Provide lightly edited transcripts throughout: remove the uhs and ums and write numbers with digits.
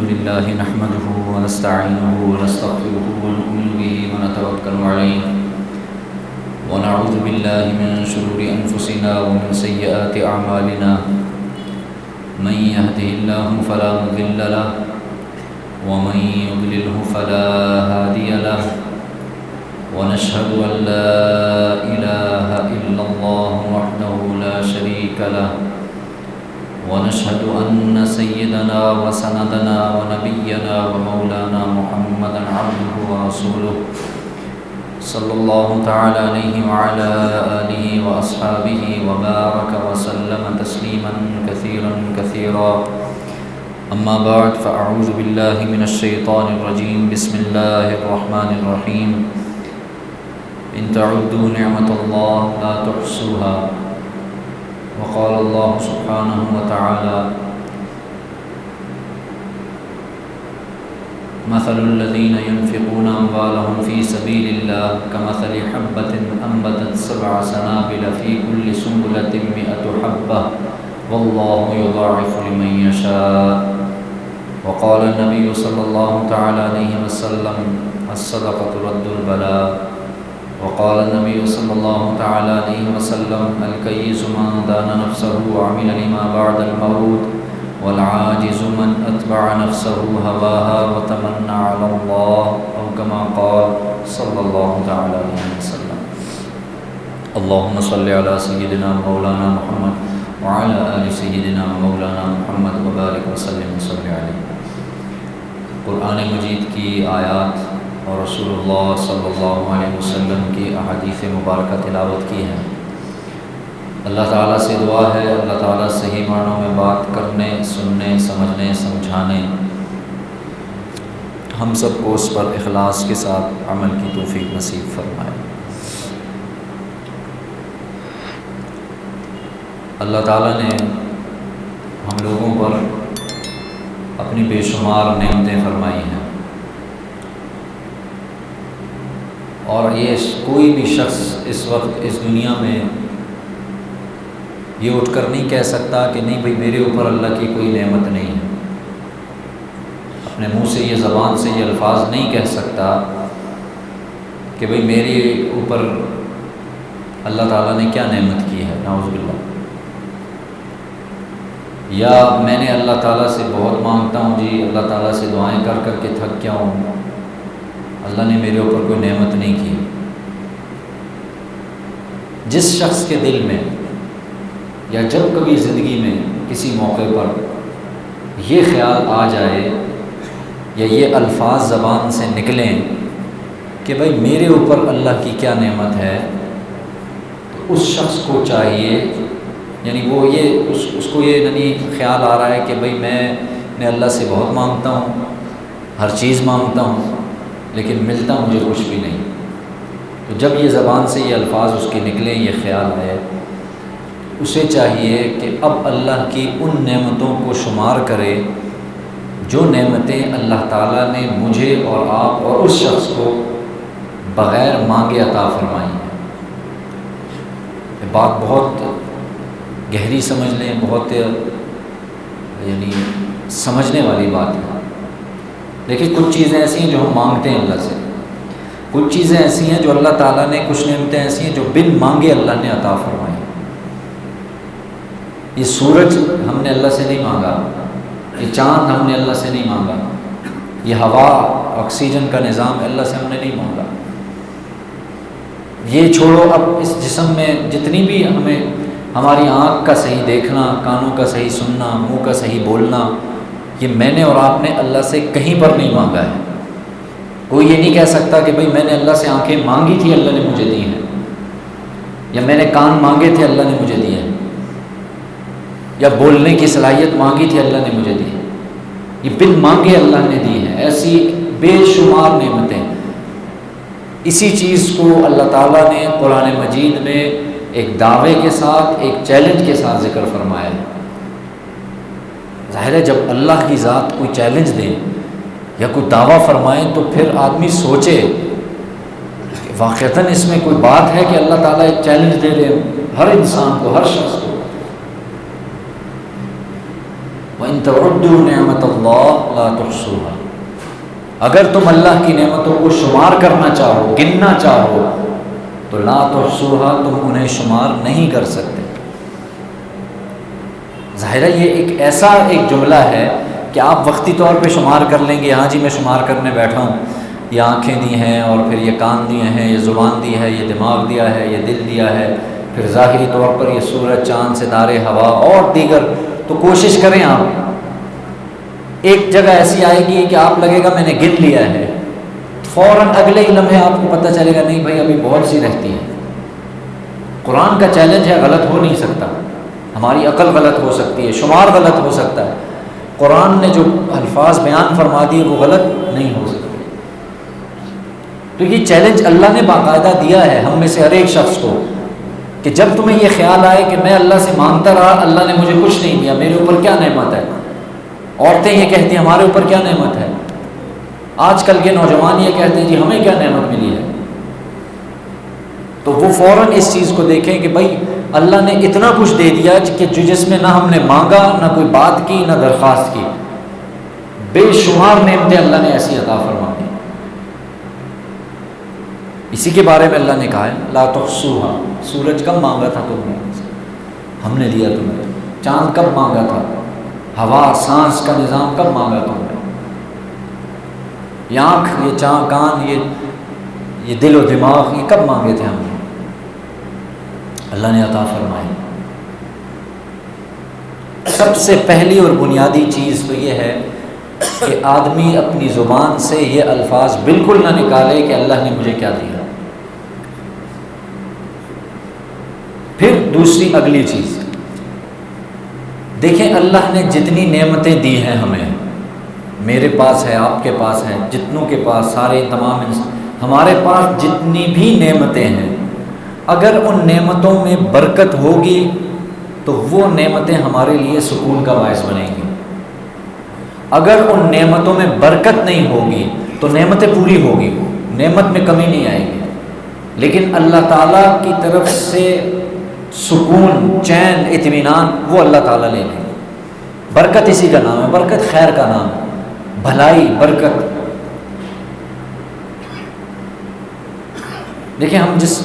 لله نحمده ونستعينه ونستغفره ونؤمن به ونتوكل عليه ونعوذ بالله من شرور أنفسنا ومن سيئات أعمالنا من يهده الله فلا مضل له ومن يضلله فلا هادي له ونشهد أن لا إله إلا الله وحده لا شريك له ونشهد أن سيدنا وسندنا ونبينا ومولانا محمدا عبده ورسوله صلى الله تعالى عليه وعلى آله وأصحابه وبارك وسلم تسليما كثيرا أما بعد فأعوذ بالله من الشيطان الرجيم بسم الله الرحمن الرحيم إن تعدوا نعمة الله لا تحصوها وقال الله سبحانه وتعالى مثل الذين ينفقون أموالهم في سبيل الله كمثل حبة أنبتت 7 سنابل في كل سنبلة 100 حبة والله يضاعف لمن يشاء وقال النبي صلى الله تعالى عليه وسلم الصدقة رد البلاء وقال النبي صلى الله تعالى عليه وسلم الكيس من دان نفسه وعمل لما بعد الموت والعاجز من أتبع نفسه هواها وتمنى على الله أو كما قال صلى الله تعالى عليه وسلم اللهم صل على سيدنا مولانا محمد وعلى آل سيدنا مولانا محمد وبارك وسلم وصل عليه۔ قرآن مجید کی آیات اور رسول اللہ صلی اللہ علیہ وسلم کی احادیث مبارکہ تلاوت کی ہیں۔ اللہ تعالیٰ سے دعا ہے اللہ تعالیٰ صحیح معنوں میں بات کرنے، سننے، سمجھنے، سمجھانے ہم سب کو اس پر اخلاص کے ساتھ عمل کی توفیق نصیب فرمائے۔ اللہ تعالیٰ نے ہم لوگوں پر اپنی بے شمار نعمتیں فرمائی ہیں، اور یہ کوئی بھی شخص اس وقت اس دنیا میں یہ اٹھ کر نہیں کہہ سکتا کہ نہیں بھئی میرے اوپر اللہ کی کوئی نعمت نہیں ہے۔ اپنے منہ سے یہ زبان سے یہ الفاظ نہیں کہہ سکتا کہ بھئی میرے اوپر اللہ تعالیٰ نے کیا نعمت کی ہے، نعوذ باللہ، یا میں نے اللہ تعالیٰ سے بہت مانگتا ہوں جی، اللہ تعالیٰ سے دعائیں کر کر کے تھک گیا ہوں، اللہ نے میرے اوپر کوئی نعمت نہیں کی۔ جس شخص کے دل میں یا جب کبھی زندگی میں کسی موقع پر یہ خیال آ جائے یا یہ الفاظ زبان سے نکلیں کہ بھائی میرے اوپر اللہ کی کیا نعمت ہے، تو اس شخص کو چاہیے، یعنی وہ یہ اس کو یہ یعنی خیال آ رہا ہے کہ بھائی میں اللہ سے بہت مانگتا ہوں، ہر چیز مانگتا ہوں، لیکن ملتا مجھے کچھ بھی نہیں۔ تو جب یہ زبان سے یہ الفاظ اس کے نکلیں، یہ خیال ہے، اسے چاہیے کہ اب اللہ کی ان نعمتوں کو شمار کرے جو نعمتیں اللہ تعالیٰ نے مجھے اور آپ اور اس شخص کو بغیر مانگے عطا فرمائی ہیں۔ یہ بات بہت گہری سمجھ لیں، بہت یعنی سمجھنے والی بات ہے۔ دیکھیں کچھ چیزیں ایسی ہیں جو ہم مانگتے ہیں اللہ سے، کچھ چیزیں ایسی ہیں جو اللہ تعالیٰ نے، کچھ نعمتیں ایسی ہیں جو بن مانگے اللہ نے عطا فرمائی۔ یہ سورج ہم نے اللہ سے نہیں مانگا، یہ چاند ہم نے اللہ سے نہیں مانگا، یہ ہوا آکسیجن کا نظام اللہ سے ہم نے نہیں مانگا۔ یہ چھوڑو، اب اس جسم میں جتنی بھی ہماری آنکھ کا صحیح دیکھنا، کانوں کا صحیح سننا، منہ کا صحیح بولنا، یہ میں نے اور آپ نے اللہ سے کہیں پر نہیں مانگا ہے۔ کوئی یہ نہیں کہہ سکتا کہ بھئی میں نے اللہ سے آنکھیں مانگی تھی اللہ نے مجھے دی ہیں، یا میں نے کان مانگے تھے اللہ نے مجھے دیے ہیں، یا بولنے کی صلاحیت مانگی تھی اللہ نے مجھے دی ہے۔ یہ بن مانگے اللہ نے دی ہیں، ایسی بے شمار نعمتیں۔ اسی چیز کو اللہ تعالیٰ نے قرآن مجید میں ایک دعوے کے ساتھ، ایک چیلنج کے ساتھ ذکر فرمایا ہے۔ ظاہر ہے جب اللہ کی ذات کوئی چیلنج دیں یا کوئی دعویٰ فرمائیں تو پھر آدمی سوچے کہ واقعتاً اس میں کوئی بات ہے کہ اللہ تعالیٰ ایک چیلنج دے رہے ہر انسان کو، ہر شخص کو۔ تعدوا نعمت اللہ لا تحصوها، اگر تم اللہ کی نعمتوں کو شمار کرنا چاہو، گننا چاہو، تو لا تحصوها، تم انہیں شمار نہیں کر سکتے۔ ظاہر ہے یہ ایک ایسا جملہ ہے کہ آپ وقتی طور پہ شمار کر لیں گے، ہاں جی میں شمار کرنے بیٹھا ہوں، یہ آنکھیں دی ہیں، اور پھر یہ کان دیے ہیں، یہ زبان دی ہے، یہ دماغ دیا ہے، یہ دل دیا ہے، پھر ظاہری طور پر یہ سورج، چاند، ستارے، ہوا اور دیگر، تو کوشش کریں آپ، ایک جگہ ایسی آئے گی کہ آپ لگے گا میں نے گن لیا ہے، فوراً اگلے ہی لمحے آپ کو پتہ چلے گا نہیں بھائی ابھی بہت سی رہتی ہے۔ قرآن کا چیلنج ہے، غلط ہو نہیں سکتا، ہماری عقل غلط ہو سکتی ہے، شمار غلط ہو سکتا ہے، قرآن نے جو الفاظ بیان فرما دیے وہ غلط نہیں ہو سکتے۔ تو یہ چیلنج اللہ نے باقاعدہ دیا ہے ہم میں سے ہر ایک شخص کو، کہ جب تمہیں یہ خیال آئے کہ میں اللہ سے مانگتا رہا، اللہ نے مجھے کچھ نہیں دیا، میرے اوپر کیا نعمت ہے۔ عورتیں یہ کہتی ہیں ہمارے اوپر کیا نعمت ہے، آج کل کے نوجوان یہ کہتے ہیں جی ہمیں کیا نعمت ملی ہے، تو وہ فوراً اس چیز کو دیکھیں کہ بھائی اللہ نے اتنا کچھ دے دیا کہ جس میں نہ ہم نے مانگا، نہ کوئی بات کی، نہ درخواست کی، بے شمار نعمتیں اللہ نے ایسی عطا فرما دی۔ اسی کے بارے میں اللہ نے کہا ہے لا تحصوها، سورج کب مانگا تھا تم نے، ہم نے دیا تمہیں، چاند کب مانگا تھا، ہوا، سانس کا نظام کب مانگا تم نے، یہ آنکھ، یہ کان، یہ دل و دماغ، یہ کب مانگے تھے ہم نے، اللہ نے عطا فرمائی۔ سب سے پہلی اور بنیادی چیز تو یہ ہے کہ آدمی اپنی زبان سے یہ الفاظ بالکل نہ نکالے کہ اللہ نے مجھے کیا دیا۔ پھر دوسری اگلی چیز دیکھیں، اللہ نے جتنی نعمتیں دی ہیں ہمیں، میرے پاس ہے، آپ کے پاس ہے، جتنوں کے پاس، سارے تمام ہمارے پاس جتنی بھی نعمتیں ہیں، اگر ان نعمتوں میں برکت ہوگی تو وہ نعمتیں ہمارے لیے سکون کا باعث بنیں گی، اگر ان نعمتوں میں برکت نہیں ہوگی تو نعمتیں پوری ہوگی، نعمت میں کمی نہیں آئے گی، لیکن اللہ تعالیٰ کی طرف سے سکون، چین، اطمینان وہ اللہ تعالیٰ لے لیں۔ برکت اسی کا نام ہے، برکت خیر کا نام ہے، بھلائی، برکت۔ دیکھیں ہم جس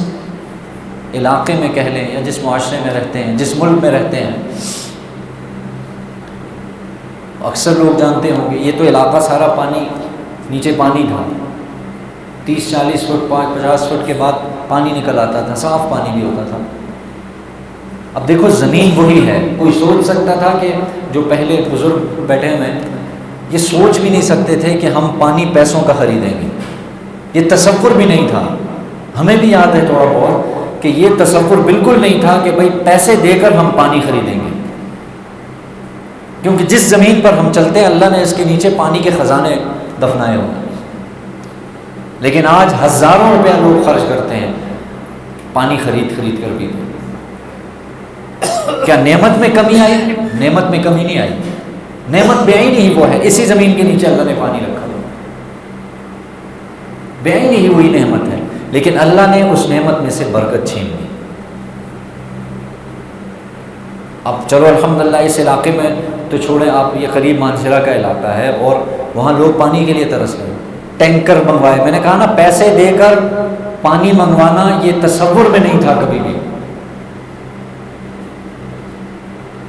علاقے میں کہہ لیں یا جس معاشرے میں رہتے ہیں، جس ملک میں رہتے ہیں، اکثر لوگ جانتے ہوں گے یہ تو علاقہ سارا پانی، نیچے پانی تھا، 30-40 فٹ 50 فٹ کے بعد پانی نکل آتا تھا، صاف پانی بھی ہوتا تھا۔ اب دیکھو زمین وہی ہے، کوئی سوچ سکتا تھا کہ جو پہلے بزرگ بیٹھے ہوئے یہ سوچ بھی نہیں سکتے تھے کہ ہم پانی پیسوں کا خریدیں گے، یہ تصور بھی نہیں تھا۔ ہمیں بھی یاد ہے تھوڑا بہت کہ یہ تصور بالکل نہیں تھا کہ بھائی پیسے دے کر ہم پانی خریدیں گے، کیونکہ جس زمین پر ہم چلتے ہیں اللہ نے اس کے نیچے پانی کے خزانے دفنائے ہوئے، لیکن آج ہزاروں روپیہ لوگ خرچ کرتے ہیں پانی خرید کر پیتے۔ کیا نعمت میں کمی آئی؟ نعمت میں کمی نہیں آئی، نعمت بے عینی ہی وہ ہے، اسی زمین کے نیچے اللہ نے پانی رکھا، بے عینی ہی وہی نعمت ہے، لیکن اللہ نے اس نعمت میں سے برکت چھین لی۔ اب چلو الحمدللہ اس علاقے میں تو چھوڑیں، آپ یہ قریب مانسرا کا علاقہ ہے اور وہاں لوگ پانی کے لیے ترس رہے، ٹینکر منگوائے۔ میں نے کہا نا پیسے دے کر پانی منگوانا یہ تصور میں نہیں تھا کبھی بھی۔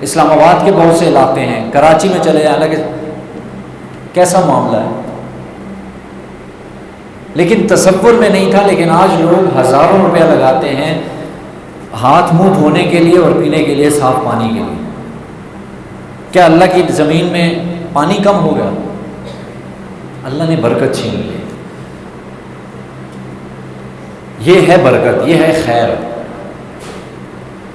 اسلام آباد کے بہت سے علاقے ہیں، کراچی میں چلے جائیں، حالانکہ کیسا معاملہ ہے، لیکن تصور میں نہیں تھا، لیکن آج لوگ ہزاروں روپیہ لگاتے ہیں ہاتھ منہ دھونے کے لیے اور پینے کے لیے، صاف پانی کے لیے۔ کیا اللہ کی زمین میں پانی کم ہو گیا؟ اللہ نے برکت چھین لی۔ یہ ہے برکت، یہ ہے خیر،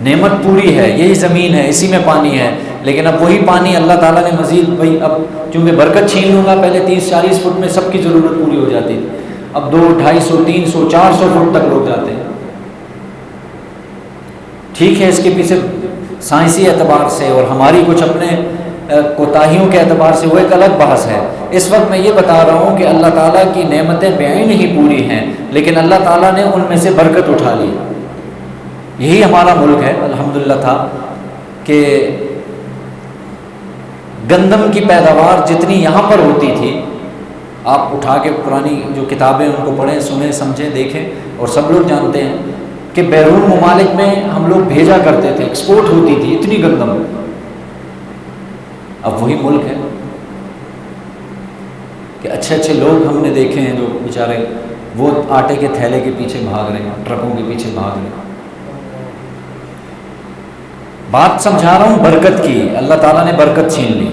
نعمت پوری ہے، یہی زمین ہے، اسی میں پانی ہے، لیکن اب وہی پانی اللہ تعالیٰ نے مزید بھائی اب چونکہ برکت چھین لوں گا، پہلے 30-40 فٹ میں سب کی ضرورت پوری ہو جاتی، اب 200-250 300 400 فٹ تک لوگ جاتے ہیں۔ ٹھیک ہے، اس کے پیچھے سائنسی اعتبار سے اور ہماری کچھ اپنے کوتاہیوں کے اعتبار سے وہ ایک الگ بحث ہے۔ اس وقت میں یہ بتا رہا ہوں کہ اللہ تعالیٰ کی نعمتیں بے عین ہی پوری ہیں، لیکن اللہ تعالیٰ نے ان میں سے برکت اٹھا لی۔ یہی ہمارا ملک ہے الحمدللہ تھا کہ گندم کی پیداوار جتنی یہاں پر ہوتی تھی، آپ اٹھا کے پرانی جو کتابیں ان کو پڑھیں، سنیں، سمجھیں، دیکھیں، اور سب لوگ جانتے ہیں کہ بیرون ممالک میں ہم لوگ بھیجا کرتے تھے، ایکسپورٹ ہوتی تھی اتنی گندم۔ اب وہی ملک ہے کہ اچھے اچھے لوگ ہم نے دیکھے ہیں جو بیچارے وہ آٹے کے تھیلے کے پیچھے بھاگ رہے ہیں، ٹرکوں کے پیچھے بھاگ رہے ہیں۔ بات سمجھا رہا ہوں برکت کی، اللہ تعالیٰ نے برکت چھین لی۔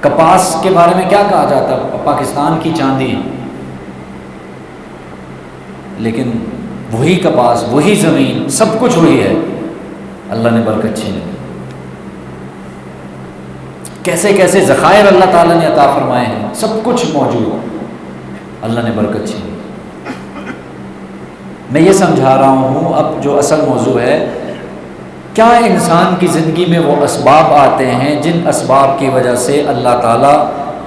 کپاس کے بارے میں کیا کہا جاتا ہے؟ پاکستان کی چاندی، لیکن وہی کپاس، وہی زمین، سب کچھ وہی ہے، اللہ نے برکت چھین لی۔ کیسے کیسے ذخائر اللہ تعالیٰ نے عطا فرمائے ہیں، سب کچھ موجود، اللہ نے برکت چھین لی۔ میں یہ سمجھا رہا ہوں، اب جو اصل موضوع ہے، کیا انسان کی زندگی میں وہ اسباب آتے ہیں جن اسباب کی وجہ سے اللہ تعالیٰ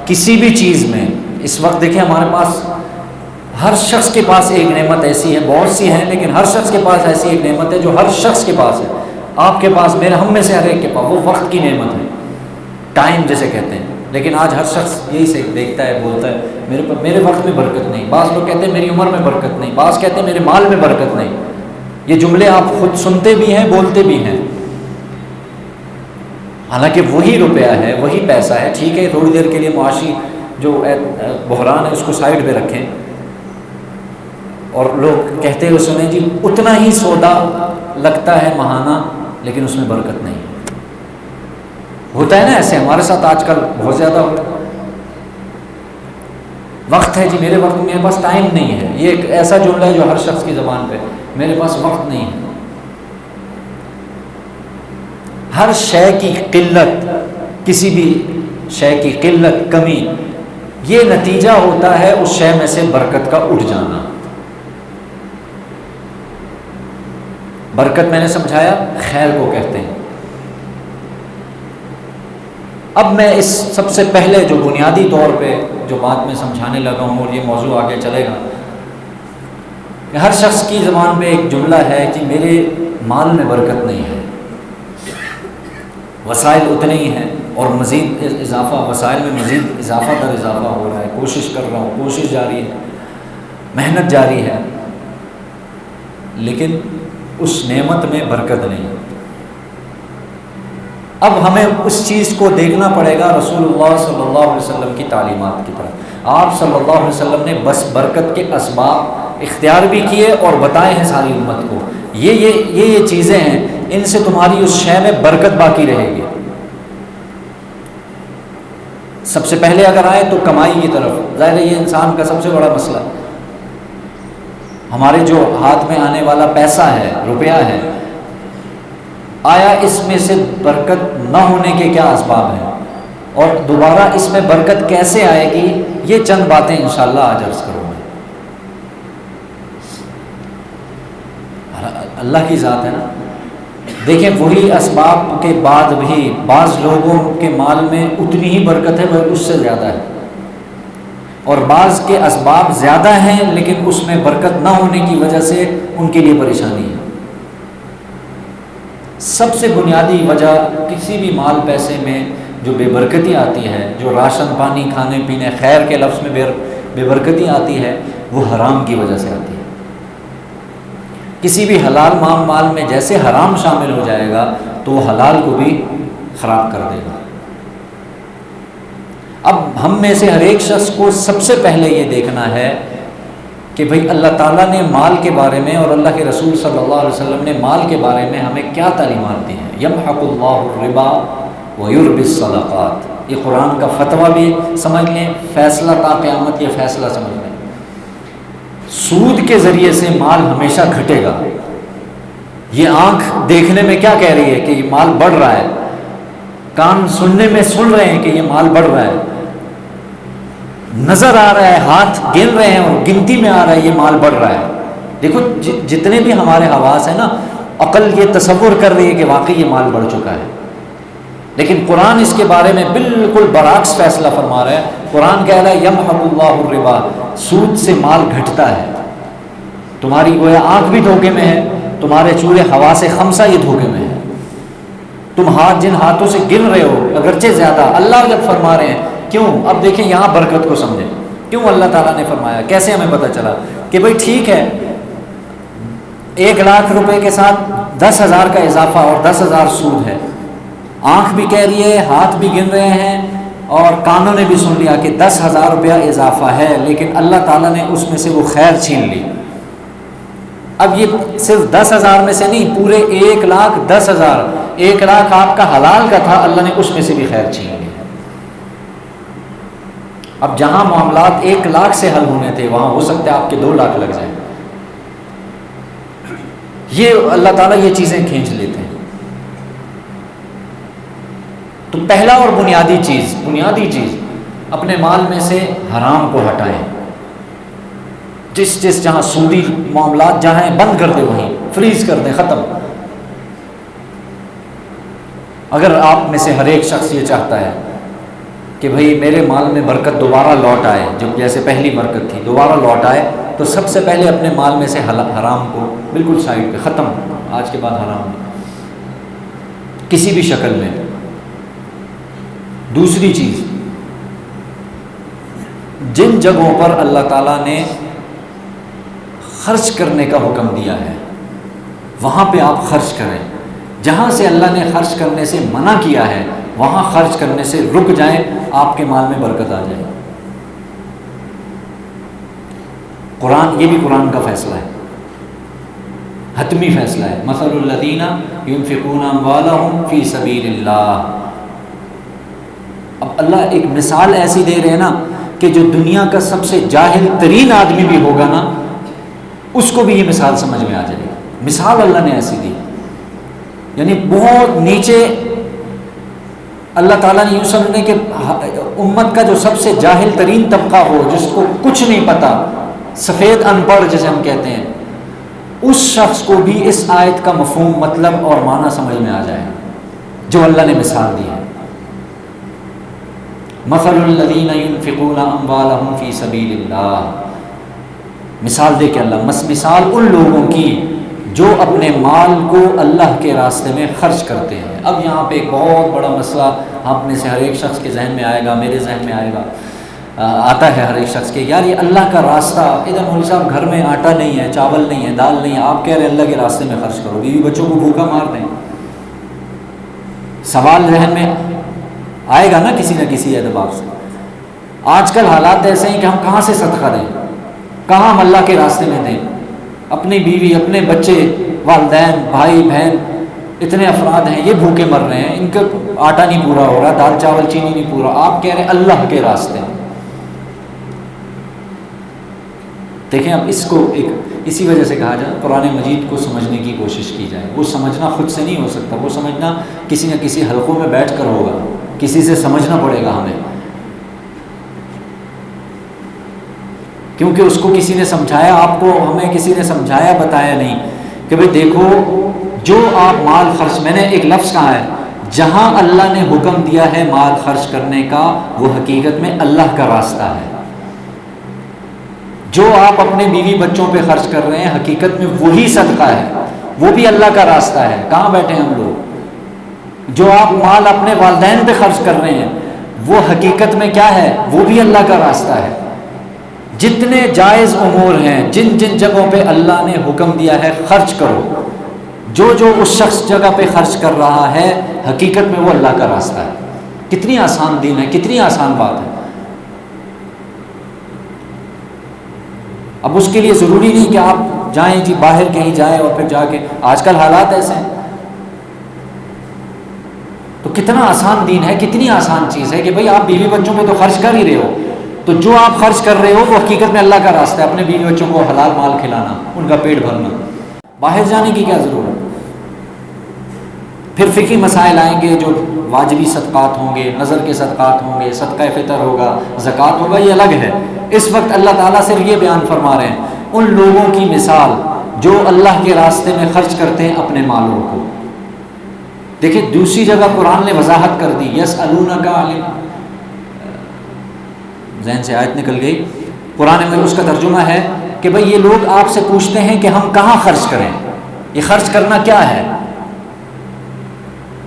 کسی بھی چیز میں، اس وقت دیکھیں ہمارے پاس ہر شخص کے پاس ایک نعمت ایسی ہے، بہت سی ہیں لیکن ہر شخص کے پاس ایسی ایک نعمت ہے جو ہر شخص کے پاس ہے، آپ کے پاس، میرے، ہم میں سے ہر ایک کے پاس، وہ وقت کی نعمت ہے، ٹائم جسے کہتے ہیں۔ لیکن آج ہر شخص یہی سے دیکھتا ہے، بولتا ہے میرے وقت میں برکت نہیں، بعض لوگ کہتے ہیں میری عمر میں برکت نہیں، بعض کہتے ہیں میرے مال میں برکت نہیں۔ یہ جملے آپ خود سنتے بھی ہیں، بولتے بھی ہیں، حالانکہ وہی روپیہ ہے، وہی پیسہ ہے، ٹھیک ہے تھوڑی دیر کے لیے معاشی جو بحران ہے اس کو سائڈ پہ رکھیں، اور لوگ کہتے ہوئے سنیں جی اتنا ہی سودا لگتا ہے ماہانہ لیکن اس میں برکت نہیں۔ ہوتا ہے نا ایسے، ہمارے ساتھ آج کل بہت زیادہ ہوتا ہے۔ وقت ہے جی، میرے وقت، میرے پاس ٹائم نہیں ہے، یہ ایک ایسا جملہ ہے جو ہر شخص کی زبان پہ، میرے پاس وقت نہیں ہے۔ ہر شے کی قلت، کسی بھی شے کی قلت، کمی، یہ نتیجہ ہوتا ہے اس شے میں سے برکت کا اٹھ جانا۔ برکت میں نے سمجھایا خیر کو کہتے ہیں۔ اب میں اس سب سے پہلے جو بنیادی طور پہ جو بات میں سمجھانے لگا ہوں، اور یہ موضوع آگے چلے گا، کہ ہر شخص کی زبان پہ ایک جملہ ہے کہ میرے مال میں برکت نہیں ہے، وسائل اتنے ہی ہیں اور مزید اضافہ، وسائل میں مزید اضافہ در اضافہ ہو رہا ہے، کوشش کر رہا ہوں، کوشش جاری ہے، محنت جاری ہے، لیکن اس نعمت میں برکت نہیں۔ اب ہمیں اس چیز کو دیکھنا پڑے گا رسول اللہ صلی اللہ علیہ وسلم کی تعلیمات کی طرف۔ آپ صلی اللہ علیہ وسلم نے بس برکت کے اسباب اختیار بھی کیے اور بتائے ہیں ساری امت کو، یہ چیزیں ہیں، ان سے تمہاری اس شے میں برکت باقی رہے گی۔ سب سے پہلے اگر آئے تو کمائی کی طرف، ظاہر ہے یہ انسان کا سب سے بڑا مسئلہ، ہمارے جو ہاتھ میں آنے والا پیسہ ہے، روپیہ ہے، آیا اس میں سے برکت نہ ہونے کے کیا اسباب ہیں، اور دوبارہ اس میں برکت کیسے آئے گی، یہ چند باتیں انشاءاللہ آج عرض کروں گا۔ اللہ کی ذات ہے نا، دیکھیں وہی اسباب کے بعد بھی بعض لوگوں کے مال میں اتنی ہی برکت ہے، بلکہ اس سے زیادہ ہے، اور بعض کے اسباب زیادہ ہیں لیکن اس میں برکت نہ ہونے کی وجہ سے ان کے لیے پریشانی ہے۔ سب سے بنیادی وجہ کسی بھی مال پیسے میں جو بے برکتی آتی ہے، جو راشن پانی کھانے پینے خیر کے لفظ میں بے برکتی آتی ہے، وہ حرام کی وجہ سے آتی ہے۔ کسی بھی حلال مال میں جیسے حرام شامل ہو جائے گا تو وہ حلال کو بھی خراب کر دے گا۔ اب ہم میں سے ہر ایک شخص کو سب سے پہلے یہ دیکھنا ہے کہ بھئی اللہ تعالیٰ نے مال کے بارے میں اور اللہ کے رسول صلی اللہ علیہ وسلم نے مال کے بارے میں ہمیں کیا تعلیمات دی ہیں۔ یمحق اللہ الربا ویربی الصدقات، یہ قرآن کا فتویٰ بھی سمجھ لیں، فیصلہ تا قیامت یہ فیصلہ سمجھ لیں۔ سود کے ذریعے سے مال ہمیشہ گھٹے گا۔ یہ آنکھ دیکھنے میں کیا کہہ رہی ہے کہ یہ مال بڑھ رہا ہے، کان سننے میں سن رہے ہیں کہ یہ مال بڑھ رہا ہے، نظر آ رہا ہے، ہاتھ گن رہے ہیں اور گنتی میں آ رہا ہے یہ مال بڑھ رہا ہے۔ دیکھو جتنے بھی ہمارے حواس ہیں نا، عقل یہ تصور کر رہی ہے کہ واقعی یہ مال بڑھ چکا ہے، لیکن قرآن اس کے بارے میں بالکل برعکس فیصلہ فرما رہا ہے۔ قرآن کہہ رہا ہے یمحق اللہ الربا، سود سے مال گھٹتا ہے۔ تمہاری گویا آنکھ بھی دھوکے میں ہے، تمہارے چورے حواس خمسہ یہ دھوکے میں ہے۔ تم جن ہاتھوں سے گن رہے ہو اگرچہ زیادہ، اللہ جب فرما رہے ہیں کیوں؟ اب دیکھیں یہاں برکت کو سمجھیں، کیوں اللہ تعالیٰ نے فرمایا، کیسے ہمیں پتہ چلا کہ بھئی ٹھیک ہے 1,00,000 روپے کے ساتھ 10,000 کا اضافہ اور 10,000 سود ہے، آنکھ بھی کہہ رہی ہے، ہاتھ بھی گن رہے ہیں اور کانوں نے بھی سن لیا کہ 10,000 روپیہ اضافہ ہے، لیکن اللہ تعالیٰ نے اس میں سے وہ خیر چھین لی۔ اب یہ صرف 10,000 میں سے نہیں، پورے 1,10,000، 1,00,000 آپ کا حلال کا تھا، اللہ نے اس میں سے بھی خیر چھین لی۔ اب جہاں معاملات 1,00,000 سے حل ہونے تھے وہاں ہو سکتا ہے آپ کے 2,00,000 لگ جائیں۔ یہ اللہ تعالیٰ یہ چیزیں کھینچ لیتے ہیں۔ تو پہلا اور بنیادی چیز اپنے مال میں سے حرام کو ہٹائیں، جس جہاں سودی معاملات جہاں ہیں بند کر دیں، وہیں فریز کر دیں، ختم۔ اگر آپ میں سے ہر ایک شخص یہ چاہتا ہے کہ بھئی میرے مال میں برکت دوبارہ لوٹ آئے، جب جیسے پہلی برکت تھی دوبارہ لوٹ آئے، تو سب سے پہلے اپنے مال میں سے حرام کو بالکل سائڈ پہ ختم، آج کے بعد حرام نہیں کسی بھی شکل میں۔ دوسری چیز، جن جگہوں پر اللہ تعالیٰ نے خرچ کرنے کا حکم دیا ہے وہاں پہ آپ خرچ کریں، جہاں سے اللہ نے خرچ کرنے سے منع کیا ہے وہاں خرچ کرنے سے رک جائیں، آپ کے مال میں برکت آ جائے۔ قرآن، یہ بھی قرآن کا فیصلہ ہے، حتمی فیصلہ ہے۔ مثل الذین ينفقون اموالهم فی سبیل اللہ۔ اب اللہ ایک مثال ایسی دے رہے ہیں نا کہ جو دنیا کا سب سے جاہل ترین آدمی بھی ہوگا نا اس کو بھی یہ مثال سمجھ میں آ جائے گی۔ مثال اللہ نے ایسی دی، یعنی بہت نیچے اللہ تعالیٰ نے یوں سمجھنے کہ امت کا جو سب سے جاہل ترین طبقہ ہو، جس کو کچھ نہیں پتا، سفید ان پڑھ جسے ہم کہتے ہیں، اس شخص کو بھی اس آیت کا مفہوم، مطلب اور معنی سمجھ میں آ جائے جو اللہ نے مثال دی ہے۔ مثل الذین ينفقون اموالهم فی سبیل اللہ، مثال دے کے اللہ، مثال ان لوگوں کی جو اپنے مال کو اللہ کے راستے میں خرچ کرتے ہیں۔ اب یہاں پہ ایک بہت بڑا مسئلہ آپ میں سے ہر ایک شخص کے ذہن میں آئے گا، میرے ذہن میں آئے گا، آتا ہے ہر ایک شخص کے، یار یہ اللہ کا راستہ، ادھر مولوی صاحب گھر میں آٹا نہیں ہے، چاول نہیں ہے، دال نہیں ہے، آپ کہہ رہے ہیں اللہ کے راستے میں خرچ کرو، بیوی بچوں کو بھوکا مار دیں۔ سوال ذہن میں آئے گا نا کسی نہ کسی اعتبار سے۔ آج کل حالات ایسے ہیں کہ ہم کہاں سے صدقہ دیں، کہاں ہم اللہ کے راستے میں دیں؟ اپنی بیوی، اپنے بچے، والدین، بھائی بہن، اتنے افراد ہیں، یہ بھوکے مر رہے ہیں، ان کا آٹا نہیں پورا ہو رہا، دال چاول چینی نہیں پورا، آپ کہہ رہے ہیں اللہ کے راستے۔ دیکھیں اب اس کو اسی وجہ سے کہا جائے قرآن مجید کو سمجھنے کی کوشش کی جائے۔ وہ سمجھنا خود سے نہیں ہو سکتا، وہ سمجھنا کسی نہ کسی حلقوں میں بیٹھ کر ہوگا، کسی سے سمجھنا پڑے گا ہمیں، کیونکہ اس کو کسی نے سمجھایا، آپ کو ہمیں کسی نے سمجھایا بتایا نہیں کہ بھئی دیکھو جو آپ مال خرچ، میں نے ایک لفظ کہا ہے، جہاں اللہ نے حکم دیا ہے مال خرچ کرنے کا وہ حقیقت میں اللہ کا راستہ ہے۔ جو آپ اپنے بیوی بچوں پہ خرچ کر رہے ہیں حقیقت میں وہی صدقہ ہے، وہ بھی اللہ کا راستہ ہے۔ کہاں بیٹھے ہیں ہم لوگ؟ جو آپ مال اپنے والدین پہ خرچ کر رہے ہیں وہ حقیقت میں کیا ہے؟ وہ بھی اللہ کا راستہ ہے۔ جتنے جائز امور ہیں، جن جن جگہوں پہ اللہ نے حکم دیا ہے خرچ کرو، جو اس شخص جگہ پہ خرچ کر رہا ہے حقیقت میں وہ اللہ کا راستہ ہے۔ کتنی آسان دین ہے، کتنی آسان بات ہے۔ اب اس کے لیے ضروری نہیں کہ آپ جائیں جی باہر کہیں جائیں اور پھر جا کے، آج کل حالات ایسے ہیں، تو کتنا آسان دین ہے، کتنی آسان چیز ہے کہ بھئی آپ بیوی بچوں پہ تو خرچ کر ہی رہے ہو، تو جو آپ خرچ کر رہے ہو وہ حقیقت میں اللہ کا راستہ ہے، اپنے بیوی بچوں کو حلال مال کھلانا، ان کا پیٹ بھرنا، باہر جانے کی کیا ضرورت۔ پھر فقہی مسائل آئیں گے، جو واجبی صدقات ہوں گے، نظر کے صدقات ہوں گے، صدقہ فطر ہوگا، زکوٰۃ ہوگا، یہ الگ ہے۔ اس وقت اللہ تعالیٰ صرف یہ بیان فرما رہے ہیں ان لوگوں کی مثال جو اللہ کے راستے میں خرچ کرتے ہیں اپنے مالوں کو۔ دیکھیں دوسری جگہ قرآن نے وضاحت کر دی، یسألونک عن، ذہن سے آیت نکل گئی، قرآن میں اس کا ترجمہ ہے کہ بھئی یہ لوگ آپ سے پوچھتے ہیں کہ ہم کہاں خرچ کریں، یہ خرچ کرنا کیا ہے؟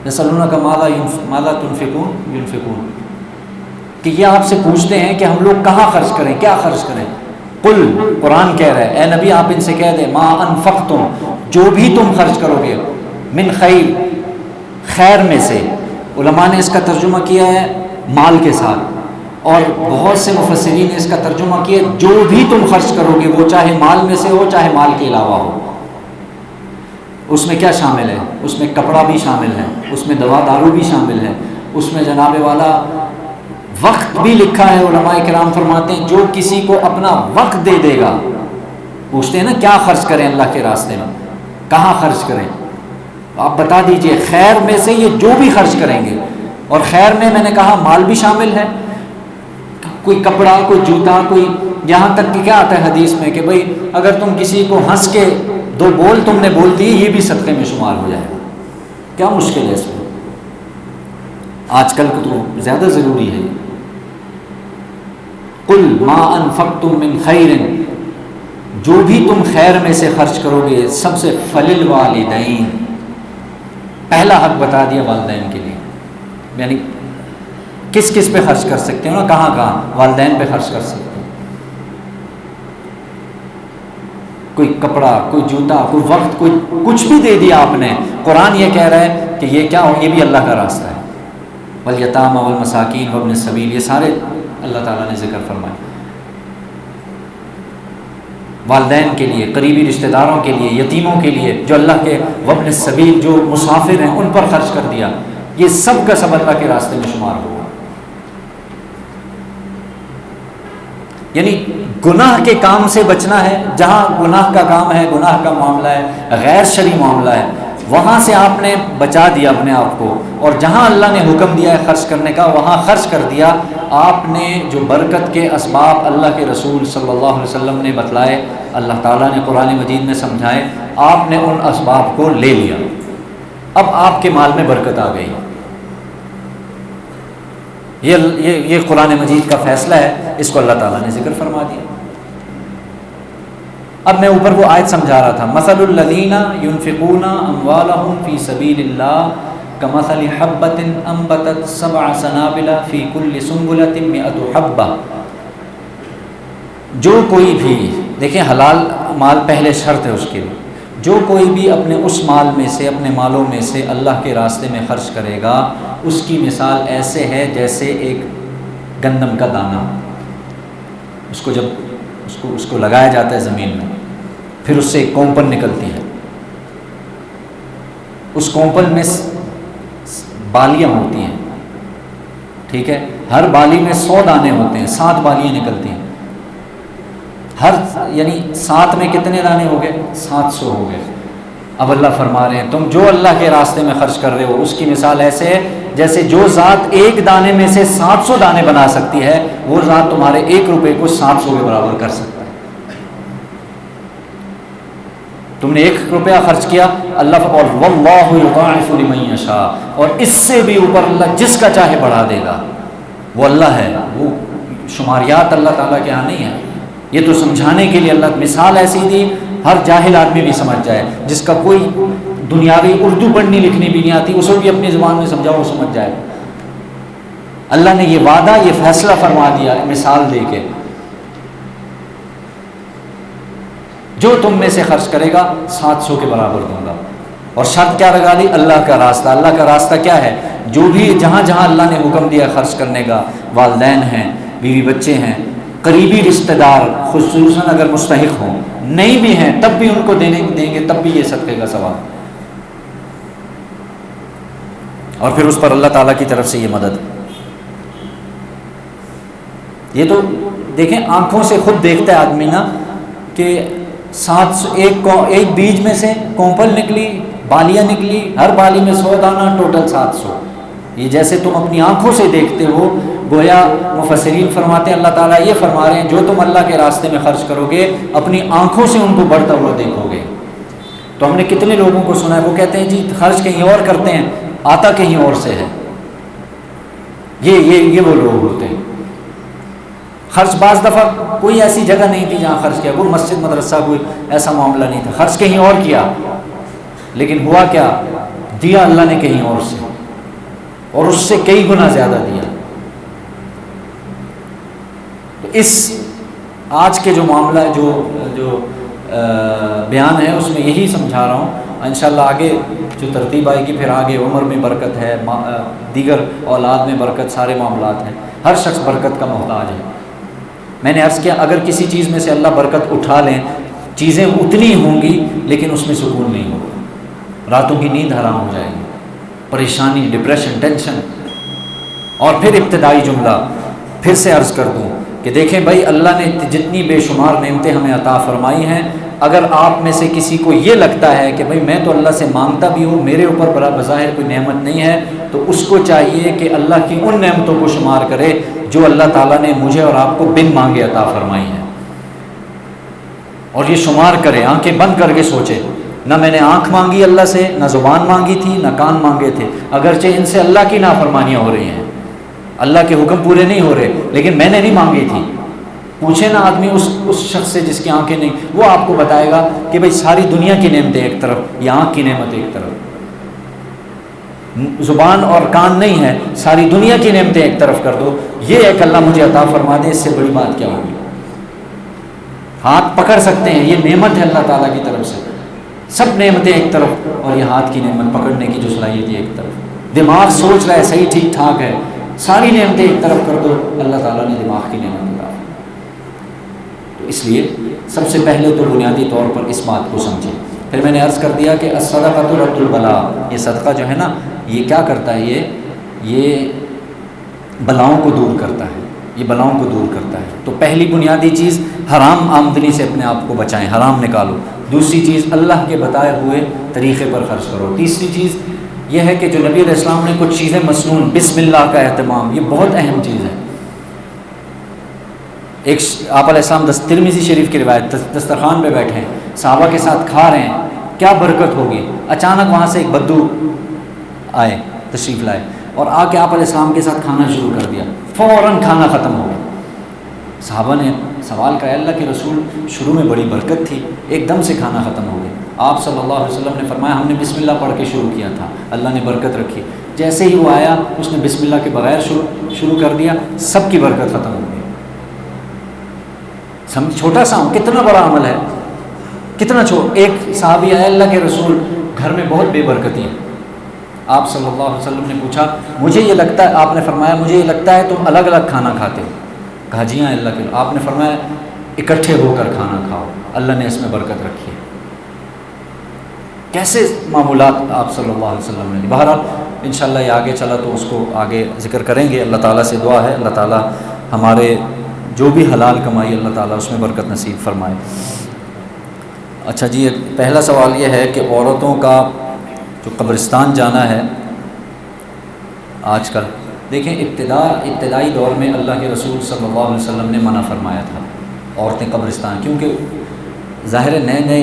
یسألونک ماذا تنفقون کہ یہ آپ سے پوچھتے ہیں کہ ہم لوگ کہاں خرچ کریں، کیا خرچ کریں. قل، قرآن کہہ رہا ہے اے نبی آپ ان سے کہہ دیں ما انفقتم، جو بھی تم خرچ کرو گے، من خیر، خیر میں سے. علماء نے اس کا ترجمہ کیا ہے مال کے ساتھ، اور بہت سے مفسرین نے اس کا ترجمہ کیا جو بھی تم خرچ کرو گے وہ چاہے مال میں سے ہو چاہے مال کے علاوہ ہو. اس میں کیا شامل ہے؟ اس میں کپڑا بھی شامل ہے، اس میں دوا دارو بھی شامل ہے، اس میں جناب والا وقت بھی لکھا ہے. علماء کرام فرماتے ہیں جو کسی کو اپنا وقت دے دے گا، پوچھتے ہیں نا کیا خرچ کریں اللہ کے راستے میں، کہاں خرچ کریں، آپ بتا دیجئے. خیر میں سے یہ جو بھی خرچ کریں گے، اور خیر میں نے کہا مال بھی شامل ہے، کوئی کپڑا، کوئی جوتا، کوئی، یہاں تک کہ کیا آتا ہے حدیث میں کہ بھئی اگر تم کسی کو ہنس کے دو بول تم نے بول دیے یہ بھی صدقے میں شمار ہو جائے گا. کیا مشکل ہے اس میں؟ آج کل کو تو زیادہ ضروری ہے. قل ما انفقتم من خیر، جو بھی تم خیر میں سے خرچ کرو گے، سب سے فللوالدین، پہلا حق بتا دیا والدین کے لیے. یعنی کس کس پہ خرچ کر سکتے ہو نا، کہاں کہاں؟ والدین پہ خرچ کر سکتے ہیں. کوئی کپڑا، کوئی جوتا، کوئی وقت، کوئی کچھ بھی دے دیا آپ نے. قرآن یہ کہہ رہا ہے کہ یہ کیا ہو، یہ بھی اللہ کا راستہ ہے. والیتامى والمساکین وابن السبیل، یہ سارے اللہ تعالیٰ نے ذکر فرمائے. والدین کے لیے، قریبی رشتہ داروں کے لیے، یتیموں کے لیے، جو اللہ کے وابن السبیل، جو مسافر ہیں ان پر خرچ کر دیا. یہ سب کا سب اللہ کے راستے میں شمار ہوگا. یعنی گناہ کے کام سے بچنا ہے. جہاں گناہ کا کام ہے، گناہ کا معاملہ ہے، غیر شرعی معاملہ ہے، وہاں سے آپ نے بچا دیا اپنے آپ کو. اور جہاں اللہ نے حکم دیا ہے خرچ کرنے کا وہاں خرچ کر دیا. آپ نے جو برکت کے اسباب اللہ کے رسول صلی اللہ علیہ وسلم نے بتلائے، اللہ تعالیٰ نے قرآن مجید میں سمجھائے، آپ نے ان اسباب کو لے لیا. اب آپ کے مال میں برکت آ گئی. یہ قرآن مجید کا فیصلہ ہے، اس کو اللہ تعالیٰ نے ذکر فرما دیا. اب میں اوپر وہ آیت سمجھا رہا تھا، مثل الذین ينفقون اموالهم فی سبیل اللہ کمثل حبۃ انبتت سبع سنابل فی کل سنبلۃ مئۃ حبۃ. جو کوئی بھی، دیکھیں حلال مال پہلے شرط ہے اس کے لیے، جو کوئی بھی اپنے اس مال میں سے، اپنے مالوں میں سے اللہ کے راستے میں خرچ کرے گا، اس کی مثال ایسے ہے جیسے ایک گندم کا دانہ. اس کو جب اس کو لگایا جاتا ہے زمین میں، پھر اس سے ایک کونپل نکلتی ہے. اس کونپل میں بالیاں ہوتی ہیں، ٹھیک ہے، ہر بالی میں 100 دانے ہوتے ہیں، 7 بالیاں نکلتی ہیں. یعنی 7 میں کتنے دانے ہو گئے؟ 700 ہو گئے. اب اللہ فرما رہے ہیں تم جو اللہ کے راستے میں خرچ کر رہے ہو اس کی مثال ایسے ہے جیسے جو ذات ایک دانے میں سے 700 دانے بنا سکتی ہے، وہ ذات تمہارے 1 روپے کو 700 کے برابر کر سکتا ہے. تم نے 1 روپیہ خرچ کیا، اللہ اور واللہ یضاعف لمن یشاء، اور اس سے بھی اوپر اللہ جس کا چاہے بڑھا دے گا. وہ اللہ ہے، وہ شماریات اللہ تعالیٰ کے ہاں نہیں ہے. یہ تو سمجھانے کے لیے اللہ مثال ایسی دی ہر جاہل آدمی بھی سمجھ جائے، جس کا کوئی دنیاوی اردو پڑھنی لکھنی بھی نہیں آتی، اس کو بھی اپنی زبان میں سمجھاؤ وہ سمجھ جائے. اللہ نے یہ وعدہ، یہ فیصلہ فرما دیا مثال دے کے، جو تم میں سے خرچ کرے گا 700 کے برابر دوں گا. اور شرط کیا لگا دی؟ اللہ کا راستہ. اللہ کا راستہ کیا ہے؟ جو بھی جہاں جہاں اللہ نے حکم دیا خرچ کرنے کا، والدین ہیں، بیوی بچے ہیں، قریبی رشتہ دار خصوصاً اگر مستحق ہوں، نہیں بھی ہیں تب بھی ان کو دیں گے، تب بھی یہ صدقے کا ثواب. اور پھر اس پر اللہ تعالیٰ کی طرف سے یہ مدد. یہ تو دیکھیں آنکھوں سے خود دیکھتا ہے آدمی نا کہ 700 ایک بیج میں سے کونپل نکلی، بالیاں نکلی، ہر بالی میں 100 دانہ، ٹوٹل 700. یہ جیسے تم اپنی آنکھوں سے دیکھتے ہو، گویا مفسرین فرماتے ہیں اللہ تعالیٰ یہ فرما رہے ہیں جو تم اللہ کے راستے میں خرچ کرو گے اپنی آنکھوں سے ان کو بڑھتا ہوا دیکھو گے. تو ہم نے کتنے لوگوں کو سنا ہے وہ کہتے ہیں جی خرچ کہیں اور کرتے ہیں، آتا کہیں اور سے ہے. یہ وہ لوگ ہوتے ہیں. خرچ بعض دفعہ کوئی ایسی جگہ نہیں تھی جہاں خرچ کیا، کوئی مسجد مدرسہ کوئی ایسا معاملہ نہیں تھا، خرچ کہیں اور کیا، لیکن ہوا کیا؟ دیا اللہ نے کہیں اور سے. اور اس سے کئی گنا زیادہ دیا۔ تو اس آج کے جو معاملہ جو بیان ہے اس میں یہی سمجھا رہا ہوں۔ انشاءاللہ آگے جو ترتیب آئے گی، پھر آگے عمر میں برکت ہے، دیگر اولاد میں برکت، سارے معاملات ہیں، ہر شخص برکت کا محتاج ہے۔ میں نے عرض کیا اگر کسی چیز میں سے اللہ برکت اٹھا لیں، چیزیں اتنی ہوں گی لیکن اس میں سکون نہیں ہوگا، راتوں کی نیند حرام ہو جائے گی، پریشانی، ڈپریشن، ٹینشن۔ اور پھر ابتدائی جملہ پھر سے عرض کر دوں کہ دیکھیں بھائی، اللہ نے جتنی بے شمار نعمتیں ہمیں عطا فرمائی ہیں، اگر آپ میں سے کسی کو یہ لگتا ہے کہ بھائی میں تو اللہ سے مانگتا بھی ہوں، میرے اوپر بظاہر کوئی نعمت نہیں ہے، تو اس کو چاہیے کہ اللہ کی ان نعمتوں کو شمار کرے جو اللہ تعالیٰ نے مجھے اور آپ کو بن مانگے عطا فرمائی ہیں، اور یہ شمار کرے، آنکھیں بند کر کے سوچے، نہ میں نے آنکھ مانگی اللہ سے، نہ زبان مانگی تھی، نہ کان مانگے تھے، اگرچہ ان سے اللہ کی نافرمانیاں ہو رہی ہیں، اللہ کے حکم پورے نہیں ہو رہے، لیکن میں نے نہیں مانگی تھی۔ پوچھے نا آدمی اس شخص سے جس کی آنکھیں نہیں، وہ آپ کو بتائے گا کہ بھائی ساری دنیا کی نعمتیں ایک طرف، یا آنکھ کی نعمت ایک طرف، زبان اور کان نہیں ہے، ساری دنیا کی نعمتیں ایک طرف کر دو، یہ ایک اللہ مجھے عطا فرما دے، اس سے بڑی بات کیا ہوگی؟ ہاتھ پکڑ سکتے ہیں، یہ نعمت ہے اللہ تعالیٰ کی طرف سے، سب نعمتیں ایک طرف، اور یہ ہاتھ کی نعمت پکڑنے کی جو صلاحیت ہے ایک طرف، دماغ سوچ رہا ہے صحیح ٹھیک ٹھاک ہے، ساری نعمتیں ایک طرف کر دو، اللہ تعالیٰ نے دماغ کی نعمت عطا فرمائی۔ تو اس لیے سب سے پہلے تو بنیادی طور پر اس بات کو سمجھیں۔ پھر میں نے عرض کر دیا کہ الصدقۃ رد البلاء، یہ صدقہ جو ہے نا یہ کیا کرتا ہے، یہ بلاؤں کو دور کرتا ہے، یہ بلاؤں کو دور کرتا ہے۔ تو پہلی بنیادی چیز، حرام آمدنی سے اپنے آپ کو بچائیں، حرام نکالو۔ دوسری چیز، اللہ کے بتائے ہوئے طریقے پر خرچ کرو۔ تیسری چیز یہ ہے کہ جو نبی علیہ السلام نے کچھ چیزیں مسنون، بسم اللہ کا اہتمام، یہ بہت اہم چیز ہے۔ ایک آپ علیہ السلام ترمذی شریف کی روایت، دسترخوان پہ بیٹھے ہیں، صحابہ کے ساتھ کھا رہے ہیں، کیا برکت ہوگی، اچانک وہاں سے ایک بدو آئے، تشریف لائے، اور آ کے آپ علیہ السلام کے ساتھ کھانا شروع کر دیا، فوراً کھانا ختم ہو گیا۔ صحابہ نے سوال کیا، اللہ کے رسول شروع میں بڑی برکت تھی، ایک دم سے کھانا ختم ہو گیا۔ آپ صلی اللہ علیہ وسلم نے فرمایا ہم نے بسم اللہ پڑھ کے شروع کیا تھا، اللہ نے برکت رکھی۔ جیسے ہی وہ آیا اس نے بسم اللہ کے بغیر شروع کر دیا، سب کی برکت ختم ہو گئی۔ چھوٹا سا کتنا بڑا عمل ہے، کتنا ایک صحابی آیا، اللہ کے رسول گھر میں بہت بے برکتی ہے۔ آپ صلی اللہ علیہ وسلم نے پوچھا مجھے یہ لگتا ہے، آپ نے فرمایا مجھے یہ لگتا ہے تم الگ الگ کھانا کھاتے ہو۔ کہا جی ہاں اللہ کے، آپ نے فرمایا اکٹھے ہو کر کھانا کھاؤ، اللہ نے اس میں برکت رکھی ہے۔ کیسے معمولات آپ صلی اللہ علیہ وسلم نے۔ بہرحال انشاءاللہ یہ آگے چلا تو اس کو آگے ذکر کریں گے۔ اللہ تعالیٰ سے دعا ہے اللہ تعالیٰ ہمارے جو بھی حلال کمائی اللہ تعالیٰ اس میں برکت نصیب فرمائے۔ اچھا جی، پہلا سوال یہ ہے کہ عورتوں کا جو قبرستان جانا ہے آج کل، دیکھیں ابتدائی دور میں اللہ کے رسول صلی اللہ علیہ وسلم نے منع فرمایا تھا عورتیں قبرستان، کیونکہ ظاہر نئے نئے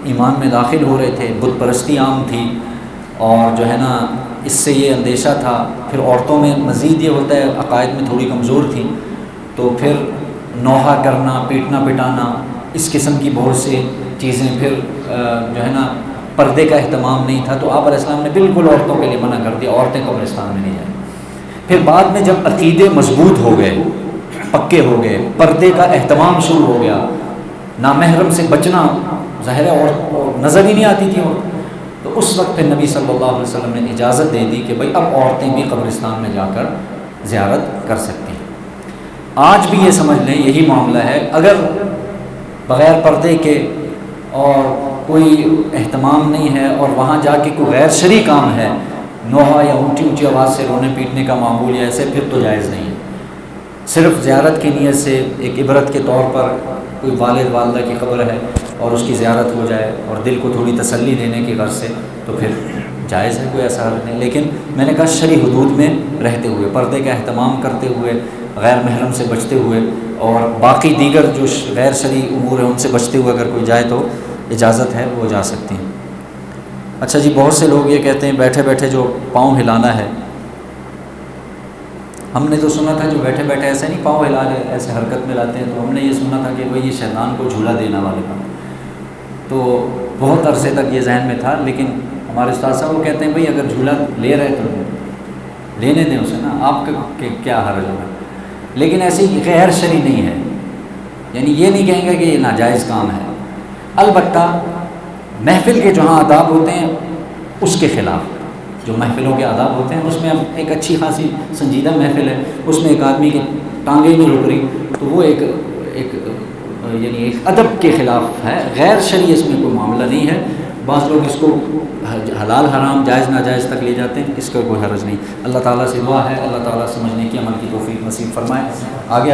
ایمان میں داخل ہو رہے تھے، بت پرستی عام تھی، اور جو ہے نا اس سے یہ اندیشہ تھا۔ پھر عورتوں میں مزید یہ ہوتا ہے عقائد میں تھوڑی کمزور تھیں، تو پھر نوحہ کرنا، پیٹنا پٹانا، اس قسم کی بہت سی چیزیں، پھر جو ہے نا پردے کا اہتمام نہیں تھا، تو آپ علیہ السلام نے بالکل عورتوں کے لیے منع کر دیا، عورتیں قبرستان میں نہیں جائیں۔ پھر بعد میں جب عقیدے مضبوط ہو گئے، پکے ہو گئے، پردے کا اہتمام شروع ہو گیا، نامحرم سے بچنا ظاہر ہے اور نظر ہی نہیں آتی تھی، اور تو اس وقت پھر نبی صلی اللہ علیہ وسلم نے اجازت دے دی کہ بھائی اب عورتیں بھی قبرستان میں جا کر زیارت کر سکتی ہیں۔ آج بھی یہ سمجھ لیں یہی معاملہ ہے، اگر بغیر پردے کے اور کوئی اہتمام نہیں ہے اور وہاں جا کے کوئی غیر شرعی کام ہے، نوحہ یا اونچی اونچی آواز سے رونے پیٹنے کا معمول یا ایسے، پھر تو جائز نہیں ہے۔ صرف زیارت کی نیت سے ایک عبرت کے طور پر کوئی والد والدہ کی قبر ہے اور اس کی زیارت ہو جائے اور دل کو تھوڑی تسلی دینے کی غرض سے، تو پھر جائز ہے، کوئی ایسا حرج نہیں۔ لیکن میں نے کہا شرعی حدود میں رہتے ہوئے، پردے کا اہتمام کرتے ہوئے، غیر محرم سے بچتے ہوئے، اور باقی دیگر جو غیر شرعی امور ہیں ان سے بچتے ہوئے اگر کوئی جائے تو اجازت ہے، وہ جا سکتی ہیں۔ اچھا جی، بہت سے لوگ یہ کہتے ہیں بیٹھے بیٹھے جو پاؤں ہلانا ہے، ہم نے تو سنا تھا جو بیٹھے بیٹھے ایسے نہیں پاؤں ہلا رہے، ایسے حرکت میں لاتے ہیں، تو ہم نے یہ سنا تھا کہ بھائی یہ شیطان کو جھولا دینا والے کا، تو بہت عرصے تک یہ ذہن میں تھا۔ لیکن ہمارے استاد صاحب وہ کہتے ہیں بھائی اگر جھولا لے رہے تو لینے دیں اسے نا، آپ کا کیا حرج ہوگا. لیکن ایسی غیر شرعی نہیں ہے، یعنی یہ نہیں کہیں گے کہ یہ ناجائز کام ہے. البتہ محفل کے جہاں آداب ہوتے ہیں اس کے خلاف، جو محفلوں کے آداب ہوتے ہیں اس میں اب ایک اچھی خاصی سنجیدہ محفل ہے، اس میں ایک آدمی کی ٹانگیں نہیں رک رہی تو وہ ایک یعنی ایک ادب کے خلاف ہے. غیر شرعی اس میں کوئی معاملہ نہیں ہے. بعض لوگ اس کو حلال حرام جائز ناجائز تک لے جاتے ہیں، اس کا کوئی حرج نہیں. اللہ تعالیٰ سے دعا ہے اللہ تعالیٰ سمجھنے کی عمل کی توفیق نصیب فرمائے. آگے